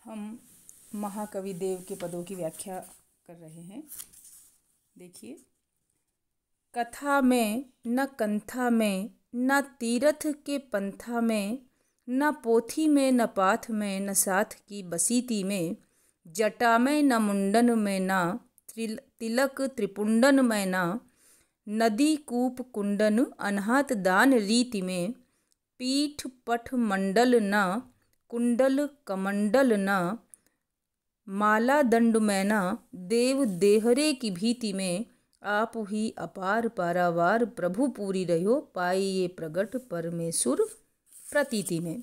हम महाकवि देव के पदों की व्याख्या कर रहे हैं। देखिए, कथा में न कंथा में न तीरथ के पंथा में न पोथी में न पाथ में न साथ की बसीती में जटा में न मुंडन में न तिलक त्रिपुंडन में न नदी कूप कुंडन अनहात दान रीति में पीठ पठ मंडल न कुंडल कमंडल न माला दंड में न देव देहरे की भीति में आप ही अपार पारावार प्रभु पूरी रहो पाइये प्रगट परमेश्वर प्रतीति में।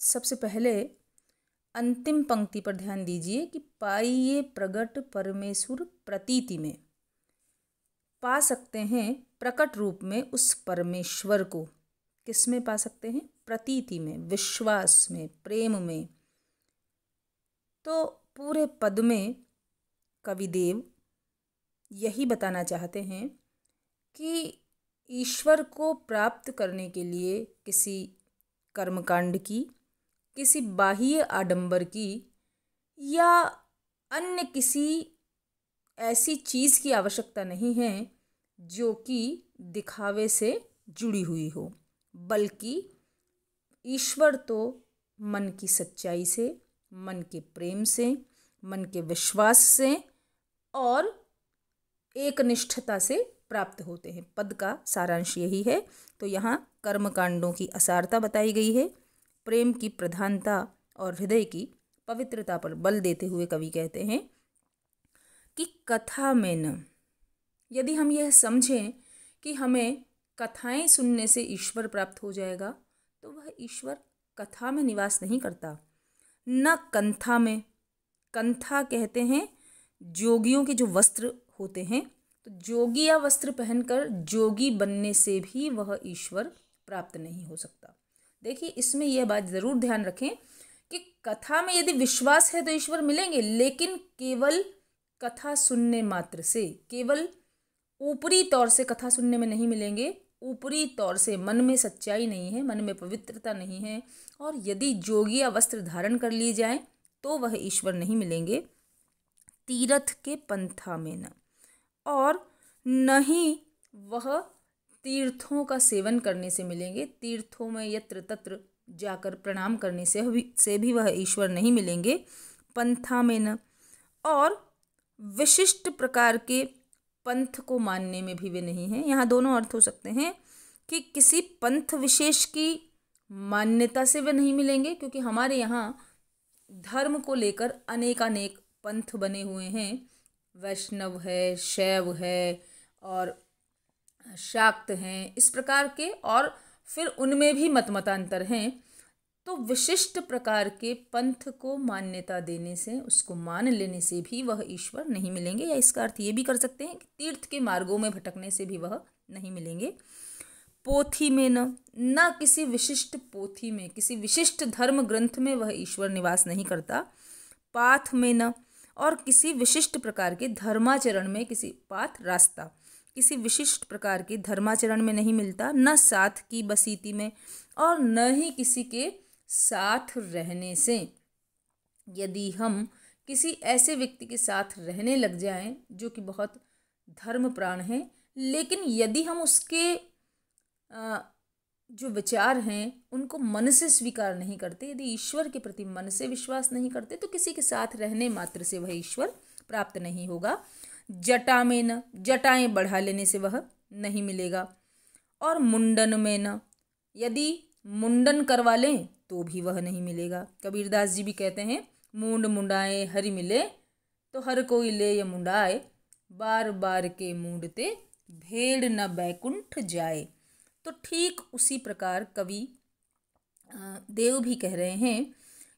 सबसे पहले अंतिम पंक्ति पर ध्यान दीजिए कि पाइये प्रगट परमेश्वर प्रतीति में पा सकते हैं प्रकट रूप में उस परमेश्वर को। किस में पा सकते हैं? प्रतीति में, विश्वास में, प्रेम में। तो पूरे पद में कविदेव यही बताना चाहते हैं कि ईश्वर को प्राप्त करने के लिए किसी कर्मकांड की, किसी बाह्य आडंबर की या अन्य किसी ऐसी चीज़ की आवश्यकता नहीं है जो कि दिखावे से जुड़ी हुई हो, बल्कि ईश्वर तो मन की सच्चाई से, मन के प्रेम से, मन के विश्वास से और एक निष्ठता से प्राप्त होते हैं। पद का सारांश यही है। तो यहाँ कर्मकांडों की असारता बताई गई है, प्रेम की प्रधानता और हृदय की पवित्रता पर बल देते हुए कवि कहते हैं कि कथा में न, यदि हम यह समझें कि हमें कथाएं सुनने से ईश्वर प्राप्त हो जाएगा, तो वह ईश्वर कथा में निवास नहीं करता। न कंथा में, कंथा कहते हैं जोगियों के जो वस्त्र होते हैं, तो जोगी या वस्त्र पहनकर जोगी बनने से भी वह ईश्वर प्राप्त नहीं हो सकता। देखिए, इसमें यह बात जरूर ध्यान रखें कि कथा में यदि विश्वास है तो ईश्वर मिलेंगे, लेकिन केवल कथा सुनने मात्र से, केवल ऊपरी तौर से कथा सुनने में नहीं मिलेंगे। ऊपरी तौर से मन में सच्चाई नहीं है, मन में पवित्रता नहीं है, और यदि जोगी या वस्त्र धारण कर लिए जाएं तो वह ईश्वर नहीं मिलेंगे। तीरथ के पंथा में न, और न ही वह तीर्थों का सेवन करने से मिलेंगे। तीर्थों में यत्र तत्र जाकर प्रणाम करने से भी वह ईश्वर नहीं मिलेंगे। पंथा में न, और विशिष्ट प्रकार के पंथ को मानने में भी वे नहीं हैं। यहाँ दोनों अर्थ हो सकते हैं कि किसी पंथ विशेष की मान्यता से वे नहीं मिलेंगे, क्योंकि हमारे यहाँ धर्म को लेकर अनेकानेक पंथ बने हुए हैं। वैष्णव है, शैव है और शाक्त हैं, इस प्रकार के, और फिर उनमें भी मतमतांतर हैं। तो विशिष्ट प्रकार के पंथ को मान्यता देने से, उसको मान लेने से भी वह ईश्वर नहीं मिलेंगे। या इसका अर्थ ये भी कर सकते हैं कि तीर्थ के मार्गों में भटकने से भी वह नहीं मिलेंगे। पोथी में न किसी विशिष्ट पोथी में, किसी विशिष्ट धर्म ग्रंथ में वह ईश्वर निवास नहीं करता। पाथ में न, और किसी विशिष्ट प्रकार के धर्माचरण में, किसी पाथ रास्ता, किसी विशिष्ट प्रकार के धर्माचरण में नहीं मिलता। न साथ की बसीती में, और न ही किसी के साथ रहने से। यदि हम किसी ऐसे व्यक्ति के साथ रहने लग जाएं जो कि बहुत धर्मप्राण है, लेकिन यदि हम उसके जो विचार हैं उनको मन से स्वीकार नहीं करते, यदि ईश्वर के प्रति मन से विश्वास नहीं करते, तो किसी के साथ रहने मात्र से वह ईश्वर प्राप्त नहीं होगा। जटा में न, जटाएं बढ़ा लेने से वह नहीं मिलेगा। और मुंडन में न, यदि मुंडन करवा लें तो भी वह नहीं मिलेगा। कबीरदास जी भी कहते हैं, मूंड मुंडाए हरि मिले, तो हर कोई ले ये मुंडाए, बार बार के मूंडते भेड़ न बैकुंठ जाए। तो ठीक उसी प्रकार कवि देव भी कह रहे हैं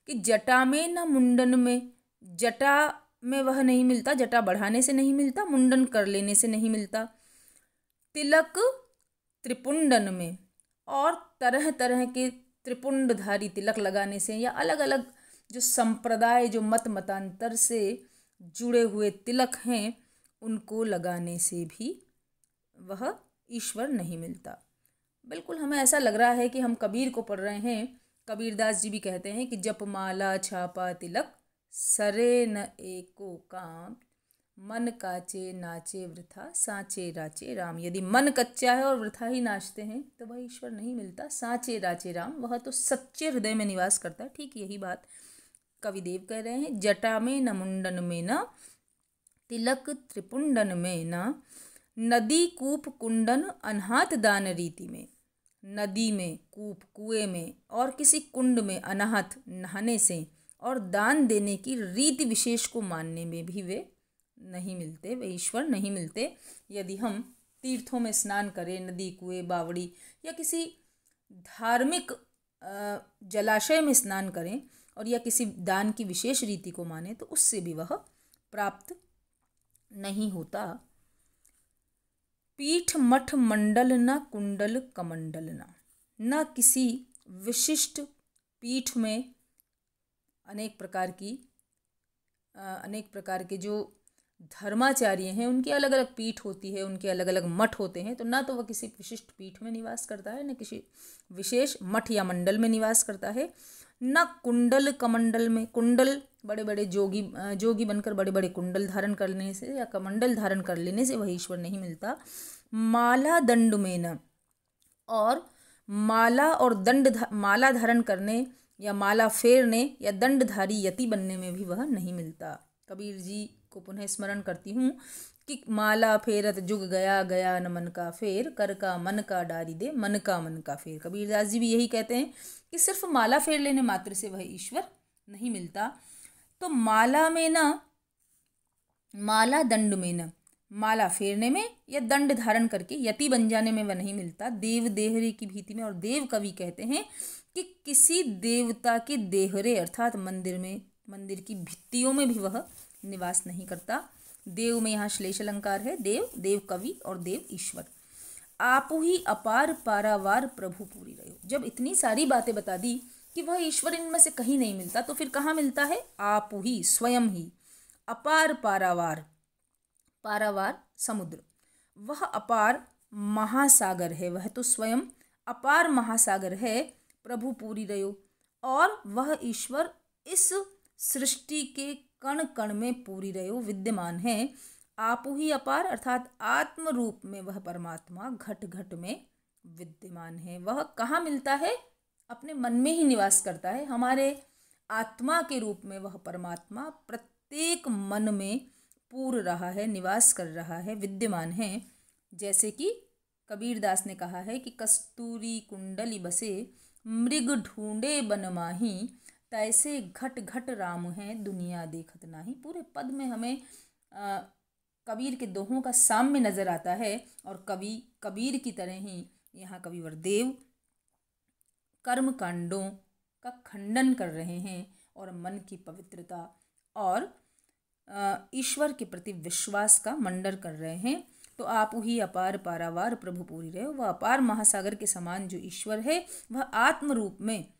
कि जटा में न मुंडन में, जटा में वह नहीं मिलता, जटा बढ़ाने से नहीं मिलता, मुंडन कर लेने से नहीं मिलता। तिलक त्रिपुंडन में, और तरह तरह के त्रिपुंडधारी तिलक लगाने से, या अलग अलग जो संप्रदाय, जो मत मतांतर से जुड़े हुए तिलक हैं, उनको लगाने से भी वह ईश्वर नहीं मिलता। बिल्कुल हमें ऐसा लग रहा है कि हम कबीर को पढ़ रहे हैं, कबीरदास जी भी कहते हैं कि जप माला छापा तिलक सरे न एको काम, मन काचे नाचे वृथा सांचे राचे राम। यदि मन कच्चा है और वृथा ही नाचते हैं तो वह ईश्वर नहीं मिलता। सांचे राचे राम, वह तो सच्चे हृदय में निवास करता है। ठीक यही बात कविदेव कह रहे हैं। जटा में न मुंडन में न तिलक त्रिपुंडन में न, नदी कूप कुंडन अनहात दान रीति में। नदी में, कूप कुएं में और किसी कुंड में अनाहत नहाने से और दान देने की रीति विशेष को मानने में भी वे नहीं मिलते, वे ईश्वर नहीं मिलते। यदि हम तीर्थों में स्नान करें, नदी कुएं बावड़ी या किसी धार्मिक जलाशय में स्नान करें और या किसी दान की विशेष रीति को माने तो उससे भी वह प्राप्त नहीं होता। पीठ मठ मंडल न कुंडल कमंडल न किसी विशिष्ट पीठ में अनेक प्रकार के जो धर्माचार्य हैं उनकी अलग अलग पीठ होती है, उनके अलग अलग मठ होते हैं। तो ना तो वह किसी विशिष्ट पीठ में निवास करता है, न किसी विशेष मठ या मंडल में निवास करता है, न कुंडल कमंडल में। कुंडल बड़े बड़े जोगी बनकर बड़े बड़े कुंडल धारण करने से या कमंडल धारण कर लेने से वह ईश्वर नहीं मिलता। माला दंड में न, और माला और माला धारण करने या माला फेरने या दंडधारी यति बनने में भी वह नहीं मिलता। कबीर जी को पुनः स्मरण करती हूँ कि माला फेरत जुग गया, गया न मन का फेर, कर का मन का डारी दे, मन का फेर। कबीरदास जी भी यही कहते हैं कि सिर्फ माला फेर लेने मात्र से वह ईश्वर नहीं मिलता। तो माला में न, माला दंड में न, माला फेरने में या दंड धारण करके यति बन जाने में वह नहीं मिलता। देव देहरे की भीति में, और देव कवि कहते हैं कि किसी देवता के देहरे अर्थात मंदिर की भित्तियों में भी वह निवास नहीं करता। देव में यहाँ श्लेष अलंकार है। देव कवि और देव ईश्वर। आपु ही अपार पारावार प्रभु पूरी रहो। जब इतनी सारी बातें बता दी कि वह ईश्वर इनमें से कहीं नहीं मिलता तो फिर कहाँ मिलता है? आपु ही, स्वयं ही। अपार पारावार, पारावार समुद्र, वह अपार महासागर है, वह तो स्वयं अपार महासागर है। प्रभु पूरी रहो, और वह ईश्वर इस सृष्टि के कण कण में पूरी रहो विद्यमान है। आपु ही अपार अर्थात आत्म रूप में वह परमात्मा घट घट में विद्यमान है। वह कहाँ मिलता है? अपने मन में ही निवास करता है। हमारे आत्मा के रूप में वह परमात्मा प्रत्येक मन में पूर रहा है, निवास कर रहा है, विद्यमान है। जैसे कि कबीरदास ने कहा है कि कस्तूरी कुंडली बसे मृग ढूंढे बन माही, तैसे घट घट राम है दुनिया देखत नाही। पूरे पद में हमें कबीर के दोहों का साम्य नजर आता है, और कबीर की तरह ही यहाँ कविवर देव कर्म कांडों का खंडन कर रहे हैं और मन की पवित्रता और ईश्वर के प्रति विश्वास का मंडन कर रहे हैं। तो आप ही अपार पारावार प्रभु पूरी रहे। वह अपार महासागर के समान जो ईश्वर है वह आत्म रूप में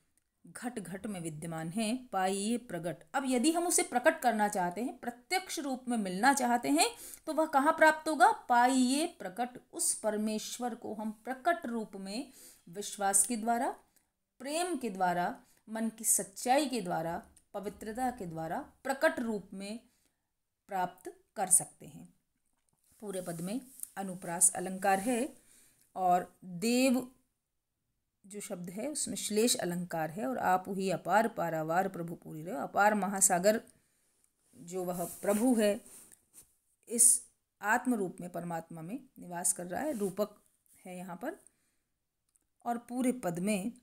घट घट में विद्यमान है। पाइए प्रकट। अब यदि हम उसे प्रकट करना चाहते हैं, प्रत्यक्ष रूप में मिलना चाहते हैं, तो वह कहाँ प्राप्त होगा? पाइए प्रकट। उस परमेश्वर को हम प्रकट रूप में विश्वास के द्वारा, प्रेम के द्वारा, मन की सच्चाई के द्वारा, पवित्रता के द्वारा प्रकट रूप में प्राप्त कर सकते हैं। पूरे पद में अनुप्रास अलंकार है और देव जो शब्द है उसमें श्लेष अलंकार है, और आप ही अपार पारावार प्रभु पूरी रहे। अपार महासागर जो वह प्रभु है इस आत्म रूप में परमात्मा में निवास कर रहा है, रूपक है यहाँ पर। और पूरे पद में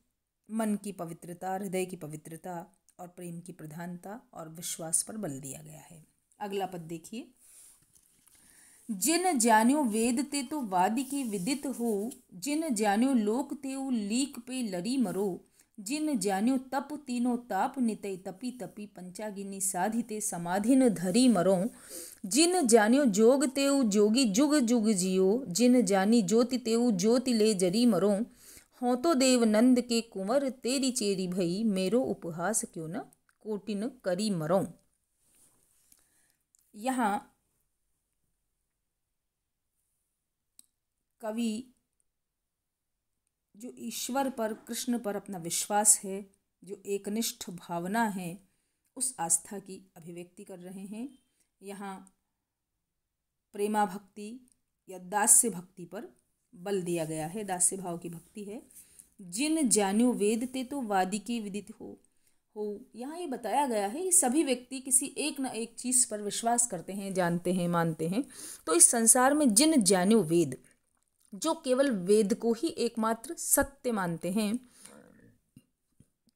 मन की पवित्रता, हृदय की पवित्रता और प्रेम की प्रधानता और विश्वास पर बल दिया गया है। अगला पद देखिए। जिन जान्यो वेद ते तो वादि के विदित हो, जिन जान्यो लोक तेउ लीक पे लरी मरो, जिन जान्यो तप तीनों ताप नितय तपी तपी पंचागिनी साधिते समाधिन धरी मरो, जिन जान्यो जोग तेउ जोगी जुग जुग जियो, जिन जानी ज्योति तेउ ज्योति ले जरी मरो, हों तो देव नंद के कुंवर तेरी चेरी भई, मेरो उपहास क्यों न कोटिन करी मरो। यहाँ कवि जो ईश्वर पर, कृष्ण पर अपना विश्वास है, जो एकनिष्ठ भावना है उस आस्था की अभिव्यक्ति कर रहे हैं। यहाँ प्रेमा भक्ति या दास्य भक्ति पर बल दिया गया है, दास्य भाव की भक्ति है। जिन जान्यो वेद ते तो वादी के विदित हो। यहाँ ये बताया गया है कि सभी व्यक्ति किसी एक न एक चीज़ पर विश्वास करते हैं, जानते हैं, मानते हैं। तो इस संसार में जिन जान्यो वेद, जो केवल वेद को ही एकमात्र सत्य मानते हैं,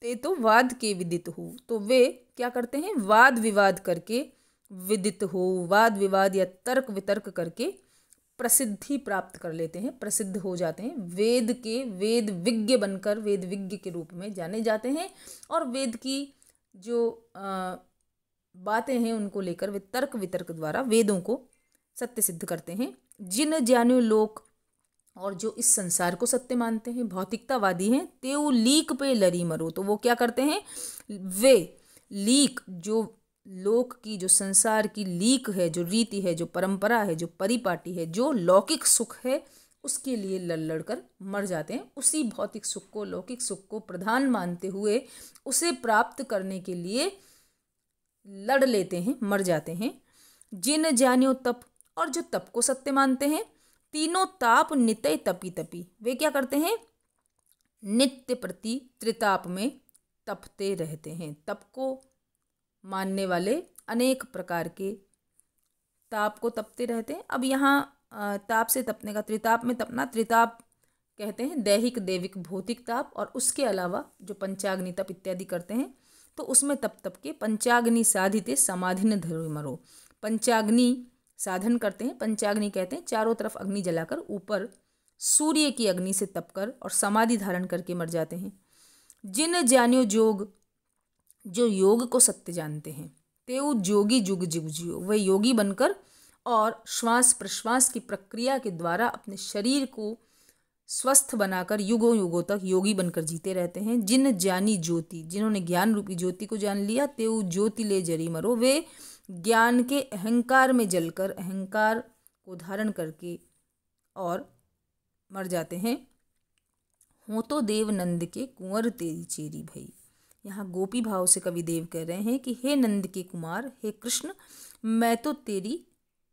ते तो वाद के विदित हो, तो वे क्या करते हैं, वाद विवाद करके विदित हो, वाद विवाद या तर्क वितर्क करके प्रसिद्धि प्राप्त कर लेते हैं, प्रसिद्ध हो जाते हैं। वेद के वेद विज्ञ बनकर वेद विज्ञ के रूप में जाने जाते हैं और वेद की जो बातें हैं उनको लेकर वे तर्क वितर्क द्वारा वेदों को सत्य सिद्ध करते हैं। जिन जान्यो लोक, और जो इस संसार को सत्य मानते हैं, भौतिकतावादी हैं, तेऊ लीक पे लरी मरो, तो वो क्या करते हैं, वे लीक, जो लोक की, जो संसार की लीक है, जो रीति है, जो परंपरा है, जो परिपाटी है, जो लौकिक सुख है, उसके लिए लड़ लड़ कर मर जाते हैं। उसी भौतिक सुख को, लौकिक सुख को प्रधान मानते हुए उसे प्राप्त करने के लिए लड़ लेते हैं, मर जाते हैं। जिन जान्यो तप, और जो तप को सत्य मानते हैं, तीनों ताप नित्य तपी तपी, वे क्या करते हैं, नित्य प्रति त्रिताप में तपते रहते हैं। तप को मानने वाले अनेक प्रकार के ताप को तपते रहते हैं। अब यहाँ ताप से तपने का, त्रिताप में तपना, त्रिताप कहते हैं दैहिक, दैविक, भौतिक ताप, और उसके अलावा जो पंचाग्नि तप इत्यादि करते हैं, तो उसमें तप तप के पंचाग्नि साधिते समाधि न धरो मरो, पंचाग्नि साधन करते हैं। पंचाग्नि कहते हैं चारों तरफ अग्नि जलाकर ऊपर सूर्य की अग्नि से तपकर और समाधि धारण करके मर जाते हैं। जिन जान्यो जोग, जो योग को सत्य जानते हैं, तेऊ जोगी जुग जुग जियो, वह योगी बनकर और श्वास प्रश्वास की प्रक्रिया के द्वारा अपने शरीर को स्वस्थ बनाकर युगों युगों तक योगी बनकर जीते रहते हैं। जिन जानी ज्योति, जिन्होंने ज्ञान रूपी ज्योति को जान लिया, तेऊ ज्योति ले जरी मरो, वे ज्ञान के अहंकार में जलकर, अहंकार को धारण करके और मर जाते हैं। हो तो देव नंद के कुंवर तेरी चेरी भई, यहाँ गोपी भाव से कवि देव कह रहे हैं कि हे नंद के कुमार, हे कृष्ण,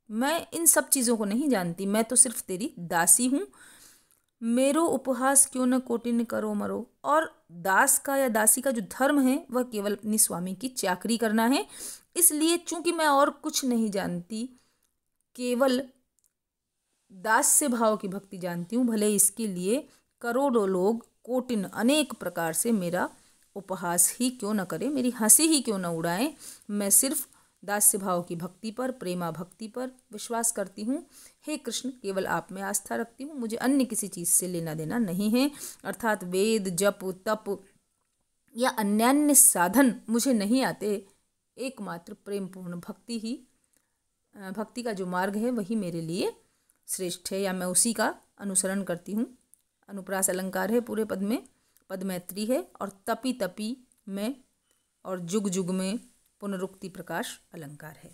मैं इन सब चीज़ों को नहीं जानती, मैं तो सिर्फ तेरी दासी हूँ। मेरो उपहास क्यों न कोटिन करो मरो, और दास का या दासी का जो धर्म है वह केवल अपनी स्वामी की चाकरी करना है। इसलिए चूंकि मैं और कुछ नहीं जानती, केवल दास्य भाव की भक्ति जानती हूँ, भले इसके लिए करोड़ों लोग, कोटिन, अनेक प्रकार से मेरा उपहास ही क्यों न करें, मेरी हंसी ही क्यों न उड़ाएं, मैं सिर्फ दास्य भाव की भक्ति पर, प्रेमा भक्ति पर विश्वास करती हूँ। हे कृष्ण, केवल आप में आस्था रखती हूँ, मुझे अन्य किसी चीज़ से लेना देना नहीं है। अर्थात वेद, जप, तप या अन्यान्य साधन मुझे नहीं आते, एकमात्र प्रेमपूर्ण भक्ति ही, भक्ति का जो मार्ग है वही मेरे लिए श्रेष्ठ है, या मैं उसी का अनुसरण करती हूँ। अनुप्रास अलंकार है पूरे पद में, पद मैत्री है, और तपी तपी में और जुग जुग में पुनरुक्ति प्रकाश अलंकार है।